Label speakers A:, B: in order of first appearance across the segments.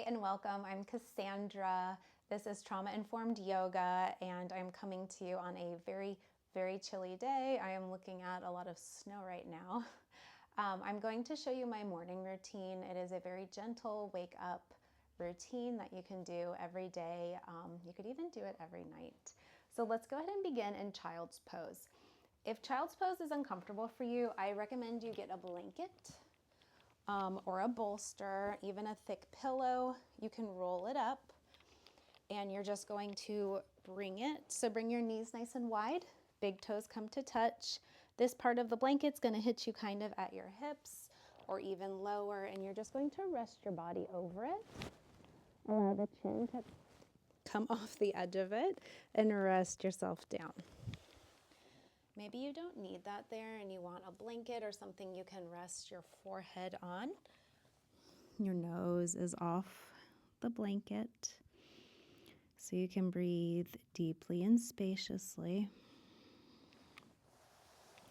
A: and welcome. I'm Kassandra. This is Trauma-Informed Yoga, and I'm coming to you on a very, very chilly day. I am looking at a lot of snow right now. I'm going to show you my morning routine. It is a very gentle wake up routine that you can do every day. You could even do it every night. So let's go ahead and begin in child's pose. If child's pose is uncomfortable for you, I recommend you get a blanket or a bolster, even a thick pillow. You can roll it up and you're just going to bring it. So bring your knees nice and wide, big toes come to touch. This part of the blanket's going to hit you kind of at your hips or even lower, and you're just going to rest your body over it. Allow the chin to come off the edge of it and rest yourself down. Maybe you don't need that there and you want a blanket or something you can rest your forehead on. Your nose is off the blanket so you can breathe deeply and spaciously.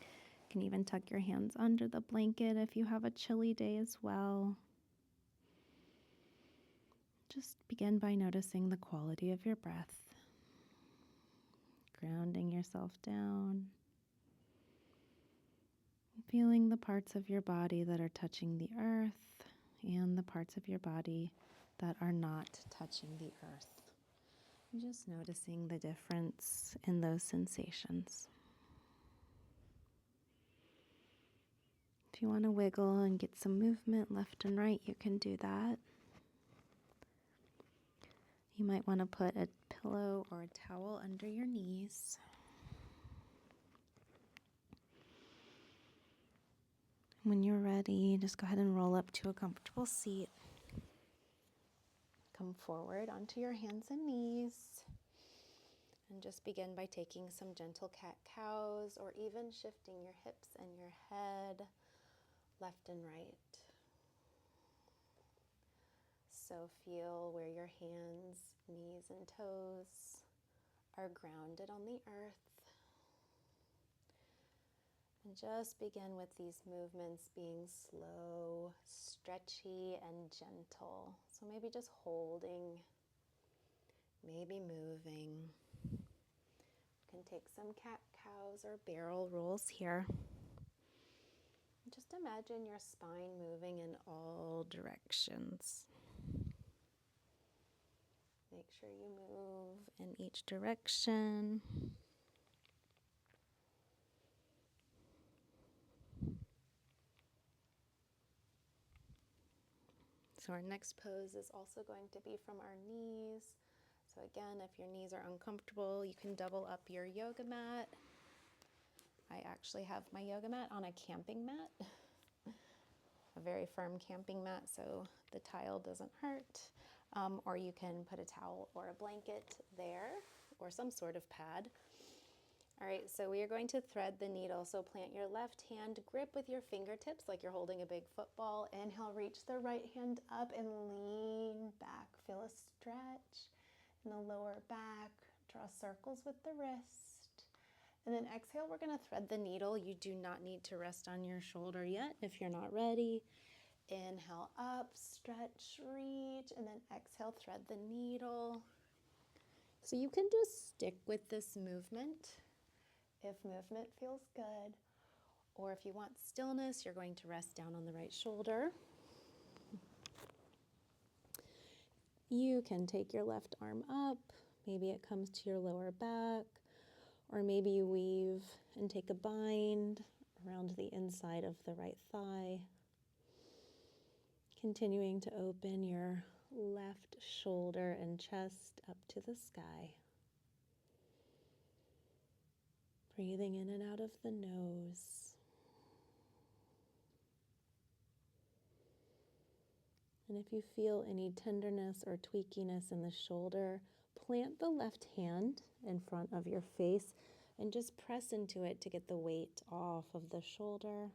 A: You can even tuck your hands under the blanket if you have a chilly day as well. Just begin by noticing the quality of your breath, grounding yourself down. Feeling the parts of your body that are touching the earth and the parts of your body that are not touching the earth. And just noticing the difference in those sensations. If you want to wiggle and get some movement left and right, you can do that. You might want to put a pillow or a towel under your knees. When you're ready, just go ahead and roll up to a comfortable seat. Come forward onto your hands and knees. And just begin by taking some gentle cat-cows or even shifting your hips and your head left and right. So feel where your hands, knees, and toes are grounded on the earth. And just begin with these movements being slow, stretchy, and gentle. So maybe just holding, maybe moving. You can take some cat-cows or barrel rolls here. Just imagine your spine moving in all directions. Make sure you move in each direction. So our next pose is also going to be from our knees. So again, if your knees are uncomfortable, you can double up your yoga mat. I actually have my yoga mat on a camping mat, a very firm camping mat so the tile doesn't hurt. Or you can put a towel or a blanket there or some sort of pad. All right, so we are going to thread the needle. So plant your left hand, grip with your fingertips like you're holding a big football. Inhale, reach the right hand up and lean back. Feel a stretch in the lower back. Draw circles with the wrist. And then exhale, we're going to thread the needle. You do not need to rest on your shoulder yet if you're not ready. Inhale up, stretch, reach, and then exhale, thread the needle. So you can just stick with this movement if movement feels good, or if you want stillness, you're going to rest down on the right shoulder. You can take your left arm up, maybe it comes to your lower back, or maybe you weave and take a bind around the inside of the right thigh. Continuing to open your left shoulder and chest up to the sky. Breathing in and out of the nose. And if you feel any tenderness or tweakiness in the shoulder, plant the left hand in front of your face and just press into it to get the weight off of the shoulder.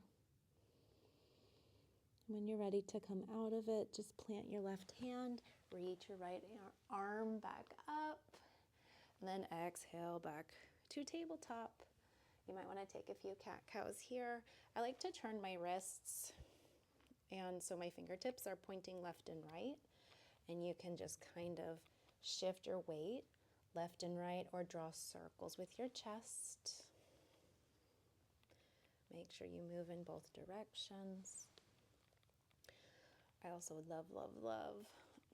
A: When you're ready to come out of it, just plant your left hand, reach your right arm back up, and then exhale back to tabletop. You might want to take a few cat-cows here. I like to turn my wrists, and so my fingertips are pointing left and right. And you can just kind of shift your weight left and right or draw circles with your chest. Make sure you move in both directions. I also would love, love, love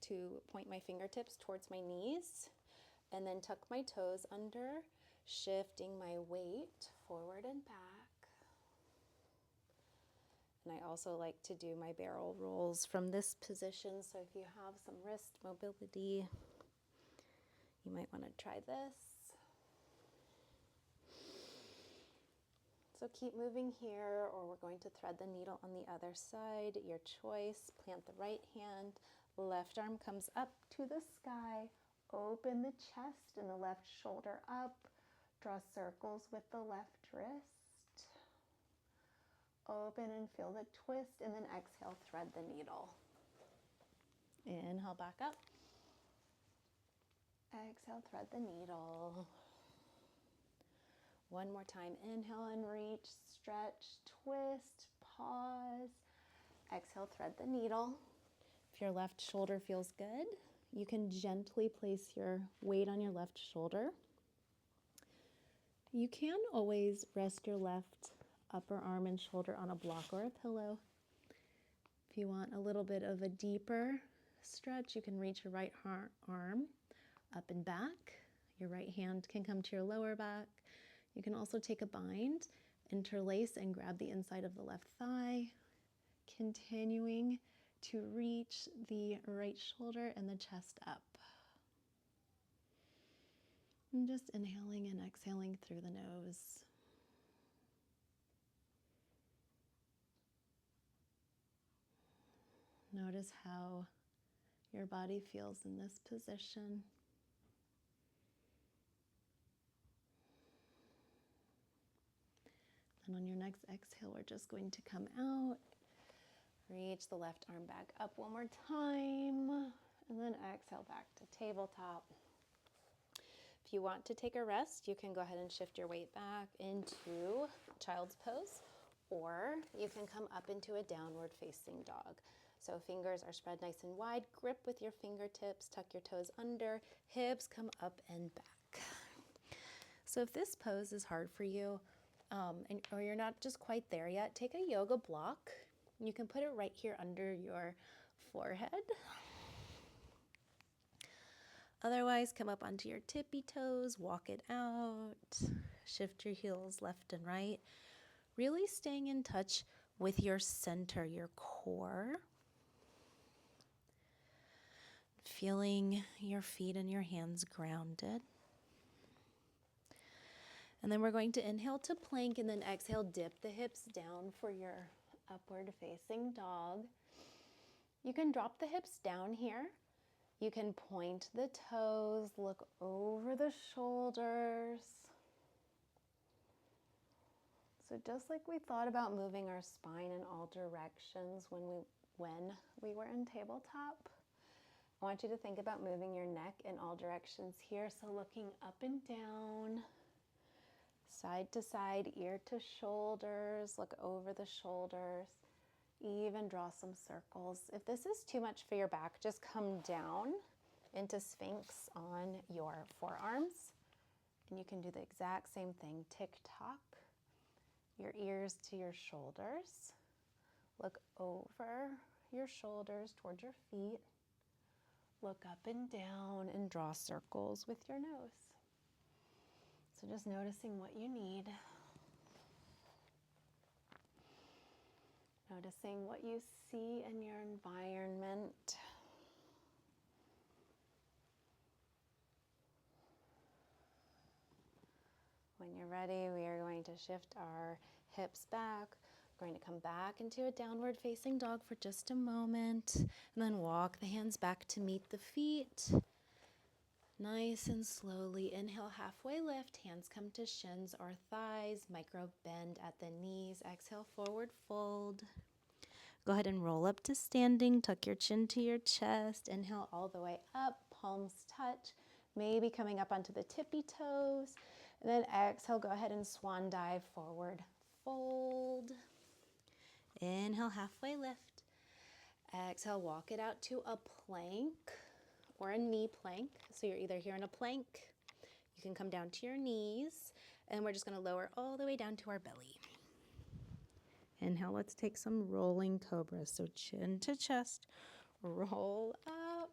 A: to point my fingertips towards my knees and then tuck my toes under, shifting my weight forward and back. And I also like to do my barrel rolls from this position. So if you have some wrist mobility, you might want to try this. So keep moving here, or we're going to thread the needle on the other side. Your choice. Plant the right hand. Left arm comes up to the sky. Open the chest and the left shoulder up. Draw circles with the left wrist. Open and feel the twist, and then exhale, thread the needle. Inhale, back up. Exhale, thread the needle. One more time. Inhale and reach, stretch, twist, pause. Exhale, thread the needle. If your left shoulder feels good, you can gently place your weight on your left shoulder. You can always rest your left upper arm and shoulder on a block or a pillow. If you want a little bit of a deeper stretch, you can reach your right arm up and back. Your right hand can come to your lower back. You can also take a bind, interlace, and grab the inside of the left thigh, continuing to reach the right shoulder and the chest up. And just inhaling and exhaling through the nose. Notice how your body feels in this position. And on your next exhale, we're just going to come out. Reach the left arm back up one more time. And then exhale back to tabletop. If you want to take a rest, you can go ahead and shift your weight back into child's pose. Or you can come up into a downward facing dog. So fingers are spread nice and wide. Grip with your fingertips. Tuck your toes under. Hips come up and back. So if this pose is hard for you, or you're not just quite there yet, take a yoga block. You can put it right here under your forehead. Otherwise, come up onto your tippy toes, walk it out, shift your heels left and right, really staying in touch with your center, your core. Feeling your feet and your hands grounded. And then we're going to inhale to plank and then exhale, dip the hips down for your upward facing dog. You can drop the hips down here. You can point the toes, look over the shoulders. So just like we thought about moving our spine in all directions when we were in tabletop, I want you to think about moving your neck in all directions here. So looking up and down, side to side, ear to shoulders, look over the shoulders, even draw some circles. If this is too much for your back, just come down into Sphinx on your forearms. And you can do the exact same thing. Tick-tock, your ears to your shoulders. Look over your shoulders towards your feet. Look up and down and draw circles with your nose. So just noticing what you need. Noticing what you see in your environment. When you're ready, we are going to shift our hips back. We're going to come back into a downward facing dog for just a moment, and then walk the hands back to meet the feet. Nice and slowly. Inhale, halfway lift. Hands come to shins or thighs. Micro bend at the knees. Exhale, forward fold. Go ahead and roll up to standing. Tuck your chin to your chest. Inhale all the way up. Palms touch. Maybe coming up onto the tippy toes. And then exhale, go ahead and swan dive, forward fold. Inhale, halfway lift. Exhale, walk it out to a plank. or a knee plank. So you're either here in a plank, you can come down to your knees, and we're just going to lower all the way down to our belly. Inhale, let's take some rolling cobras. So chin to chest, roll up,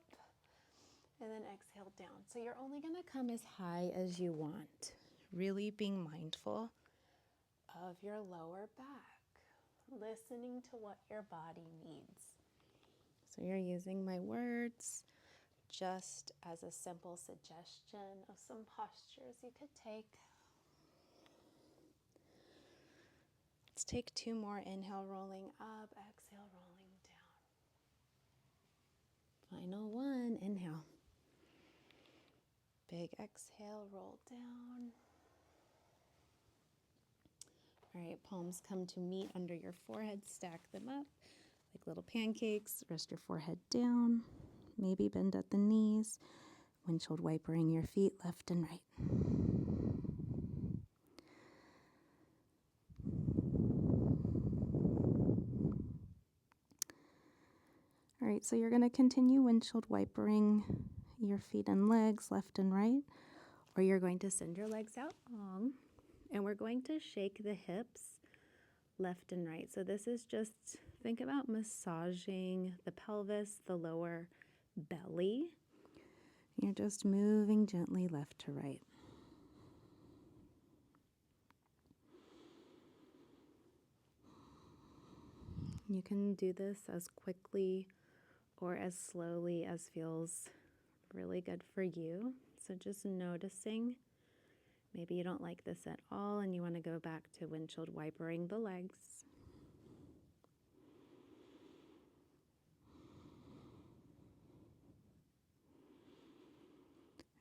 A: and then exhale down. So you're only going to come as high as you want, really being mindful of your lower back, listening to what your body needs. So you're using my words just as a simple suggestion of some postures you could take. Let's take 2 more. Inhale, rolling up, exhale, rolling down. Final 1, inhale. Big exhale, roll down. All right, palms come to meet under your forehead, stack them up like little pancakes. Rest your forehead down, maybe bend at the knees, windshield wipering your feet left and right. All right, so you're going to continue windshield wipering your feet and legs left and right, or you're going to send your legs out long, and we're going to shake the hips left and right. So this is just, think about massaging the pelvis, the lower belly. You're just moving gently left to right. You can do this as quickly or as slowly as feels really good for you. So just noticing, maybe you don't like this at all and you want to go back to windshield wipering the legs.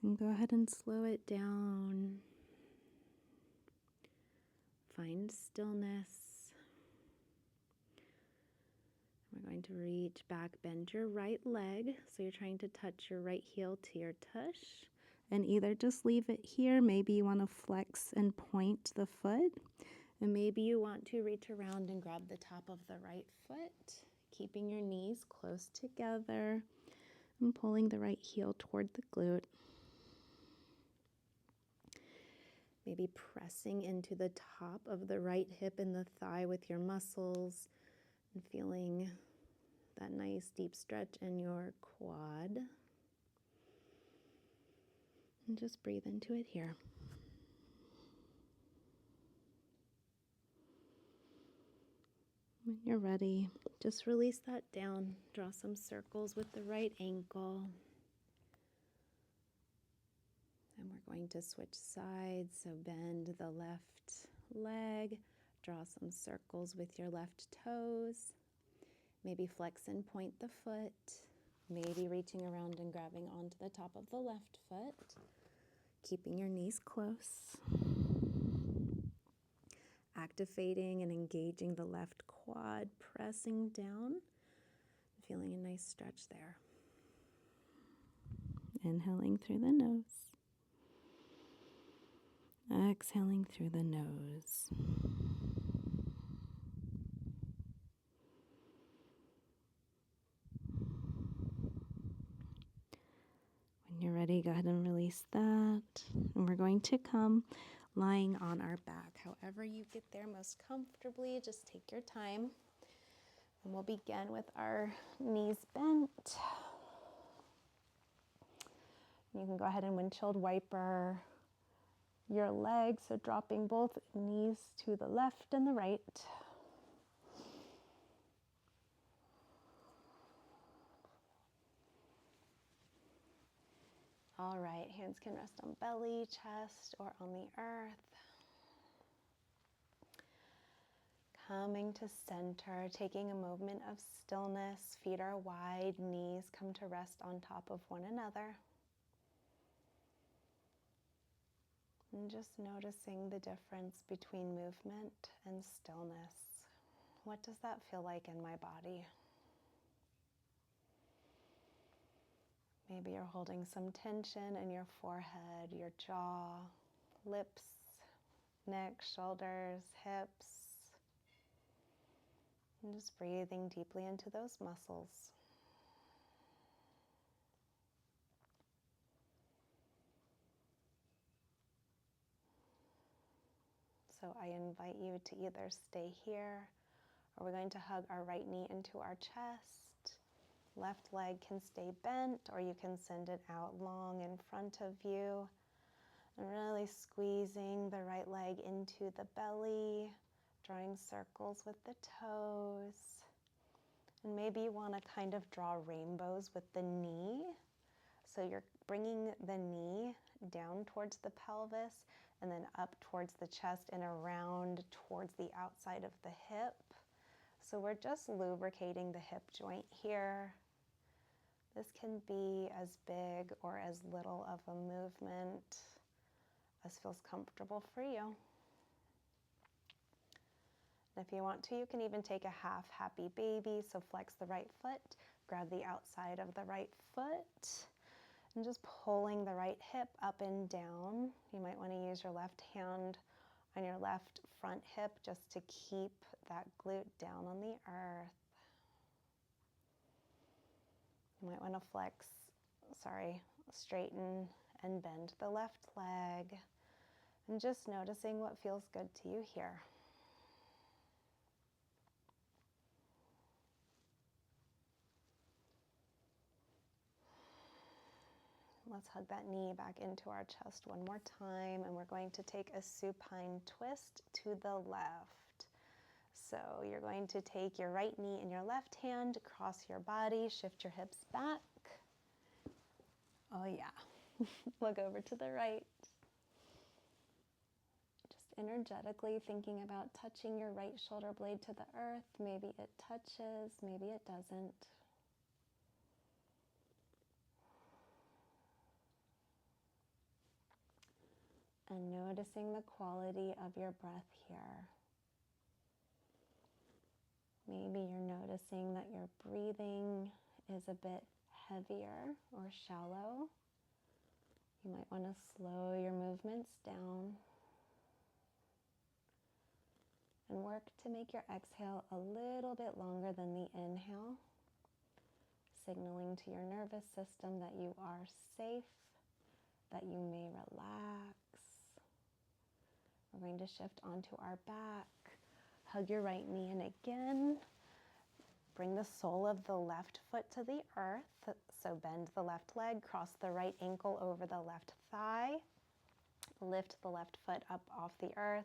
A: And go ahead and slow it down. Find stillness. We're going to reach back, bend your right leg. So you're trying to touch your right heel to your tush. And either just leave it here. Maybe you want to flex and point the foot. And maybe you want to reach around and grab the top of the right foot, keeping your knees close together and pulling the right heel toward the glute. Maybe pressing into the top of the right hip and the thigh with your muscles and feeling that nice deep stretch in your quad. And just breathe into it here. When you're ready, just release that down. Draw some circles with the right ankle. And we're going to switch sides, so bend the left leg, draw some circles with your left toes, maybe flex and point the foot, maybe reaching around and grabbing onto the top of the left foot, keeping your knees close, activating and engaging the left quad, pressing down, feeling a nice stretch there. Inhaling through the nose. Exhaling through the nose. When you're ready, go ahead and release that. And we're going to come lying on our back. However you get there most comfortably, just take your time. And we'll begin with our knees bent. You can go ahead and windshield wiper your legs, so dropping both knees to the left and the right. All right, hands can rest on belly, chest, or on the earth. Coming to center, taking a moment of stillness. Feet are wide, knees come to rest on top of one another. And just noticing the difference between movement and stillness. What does that feel like in my body? Maybe you're holding some tension in your forehead, your jaw, lips, neck, shoulders, hips. And just breathing deeply into those muscles. So I invite you to either stay here, or we're going to hug our right knee into our chest. Left leg can stay bent, or you can send it out long in front of you. And really squeezing the right leg into the belly, drawing circles with the toes. And maybe you want to kind of draw rainbows with the knee. So you're bringing the knee down towards the pelvis and then up towards the chest and around towards the outside of the hip. So we're just lubricating the hip joint here. This can be as big or as little of a movement as feels comfortable for you. And if you want to, you can even take a half happy baby. So flex the right foot, grab the outside of the right foot, and just pulling the right hip up and down. You might want to use your left hand on your left front hip just to keep that glute down on the earth. You might want to straighten and bend the left leg. And just noticing what feels good to you here. Let's hug that knee back into our chest one more time, and we're going to take a supine twist to the left. So you're going to take your right knee in your left hand, cross your body, shift your hips back. Oh yeah, look over to the right. Just energetically thinking about touching your right shoulder blade to the earth. Maybe it touches, maybe it doesn't. And noticing the quality of your breath here. Maybe you're noticing that your breathing is a bit heavier or shallow. You might want to slow your movements down and work to make your exhale a little bit longer than the inhale, signaling to your nervous system that you are safe, that you may relax. We're going to shift onto our back. Hug your right knee in again. Bring the sole of the left foot to the earth. So bend the left leg, cross the right ankle over the left thigh. Lift the left foot up off the earth.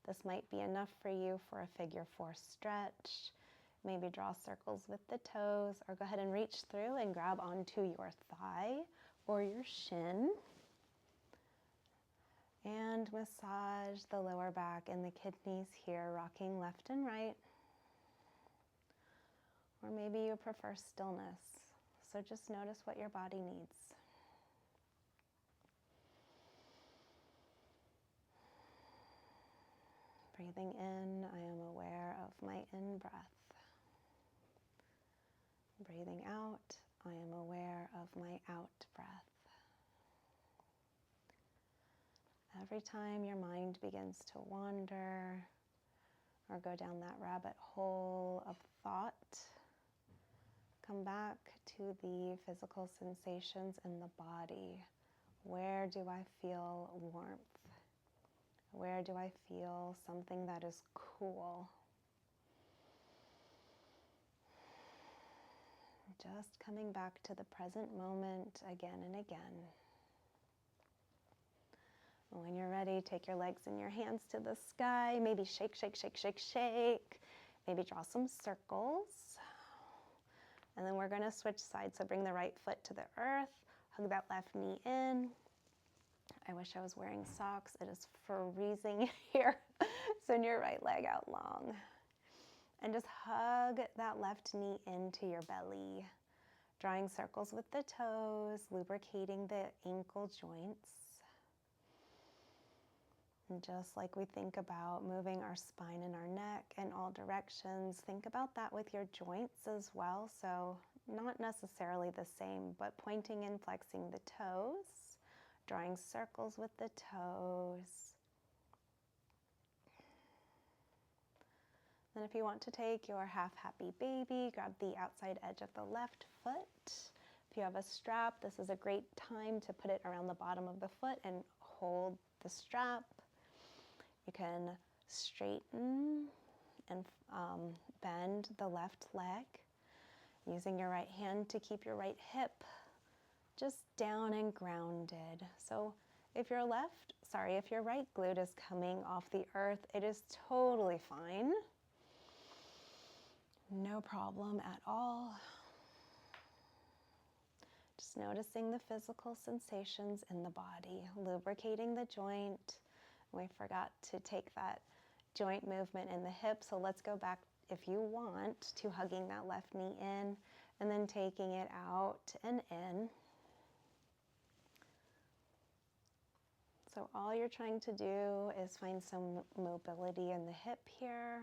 A: This might be enough for you for a figure 4 stretch. Maybe draw circles with the toes, or go ahead and reach through and grab onto your thigh or your shin. And massage the lower back and the kidneys here, rocking left and right. Or maybe you prefer stillness. So just notice what your body needs. Breathing in, I am aware of my in-breath. Breathing out, I am aware of my out-breath. Every time your mind begins to wander or go down that rabbit hole of thought, come back to the physical sensations in the body. Where do I feel warmth? Where do I feel something that is cool? Just coming back to the present moment again and again. When you're ready, take your legs and your hands to the sky. Maybe shake, shake, shake, shake, shake. Maybe draw some circles. And then we're going to switch sides. So bring the right foot to the earth. Hug that left knee in. I wish I was wearing socks. It is freezing here. Send your right leg out long. And just hug that left knee into your belly. Drawing circles with the toes, lubricating the ankle joints. And just like we think about moving our spine and our neck in all directions, think about that with your joints as well. So not necessarily the same, but pointing and flexing the toes, drawing circles with the toes. Then if you want to take your half happy baby, grab the outside edge of the left foot. If you have a strap, this is a great time to put it around the bottom of the foot and hold the strap. You can straighten and bend the left leg, using your right hand to keep your right hip just down and grounded. So if your right glute is coming off the earth, it is totally fine. No problem at all. Just noticing the physical sensations in the body, lubricating the joint. We forgot to take that joint movement in the hip, so let's go back, if you want, to hugging that left knee in and then taking it out and in. So all you're trying to do is find some mobility in the hip here.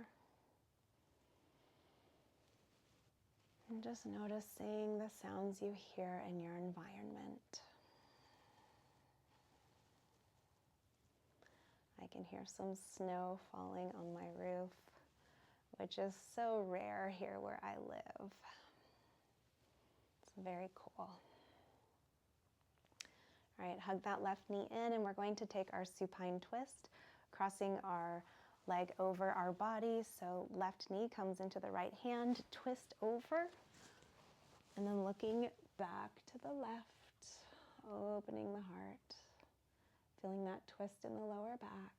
A: And just noticing the sounds you hear in your environment. I can hear some snow falling on my roof, which is so rare here where I live. It's very cool. All right, hug that left knee in, and we're going to take our supine twist, crossing our leg over our body. So left knee comes into the right hand, twist over, and then looking back to the left, opening the heart, feeling that twist in the lower back.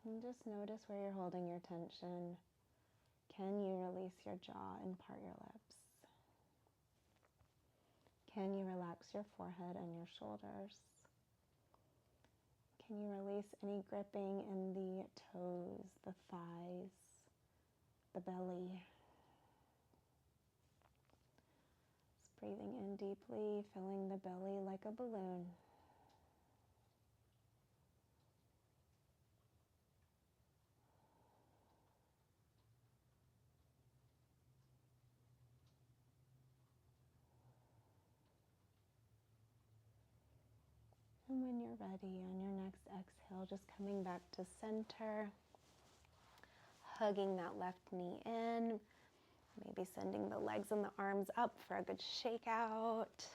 A: And just notice where you're holding your tension. Can you release your jaw and part your lips? Can you relax your forehead and your shoulders? Can you release any gripping in the toes, the thighs, the belly? Just breathing in deeply, filling the belly like a balloon. And when you're ready, on your next exhale, just coming back to center, hugging that left knee in, maybe sending the legs and the arms up for a good shake out.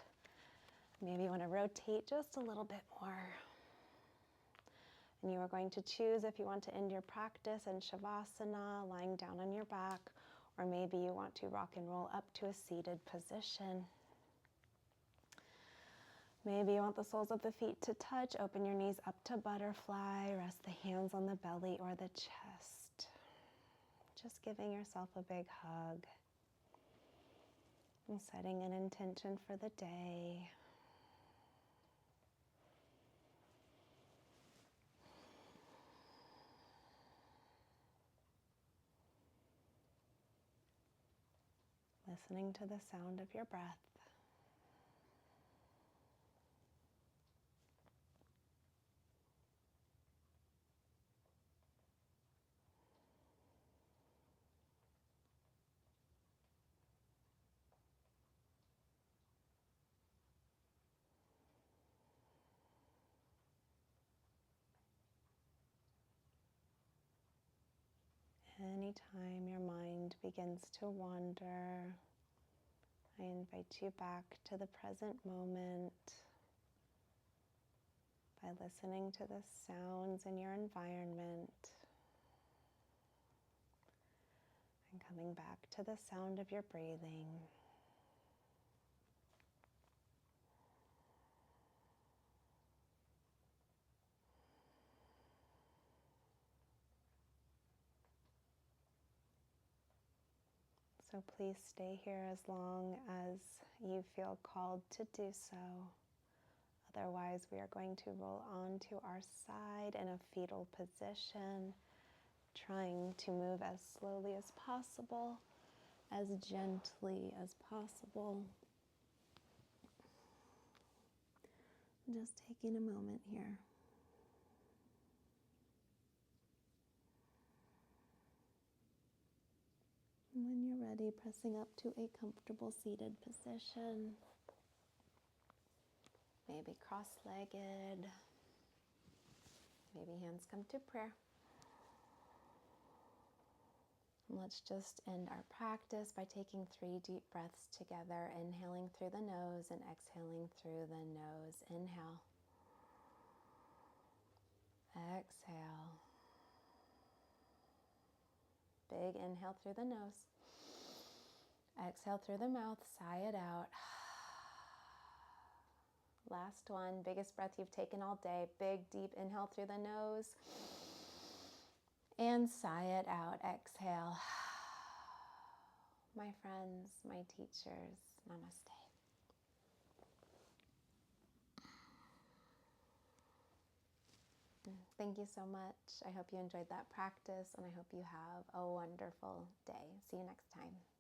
A: Maybe you want to rotate just a little bit more. And you are going to choose if you want to end your practice in Shavasana, lying down on your back, or maybe you want to rock and roll up to a seated position. Maybe you want the soles of the feet to touch. Open your knees up to butterfly. Rest the hands on the belly or the chest. Just giving yourself a big hug and setting an intention for the day. Listening to the sound of your breath. Anytime your mind begins to wander, I invite you back to the present moment by listening to the sounds in your environment and coming back to the sound of your breathing. So please stay here as long as you feel called to do so. Otherwise, we are going to roll onto our side in a fetal position, trying to move as slowly as possible, as gently as possible. Just taking a moment here. And when you're ready, pressing up to a comfortable seated position. Maybe cross-legged. Maybe hands come to prayer. And let's just end our practice by taking 3 deep breaths together, inhaling through the nose and exhaling through the nose. Inhale. Exhale. Big inhale through the nose. Exhale through the mouth, sigh it out. Last one, biggest breath you've taken all day. Big, deep inhale through the nose. And sigh it out. Exhale. My friends, my teachers, namaste. Thank you so much. I hope you enjoyed that practice, and I hope you have a wonderful day. See you next time.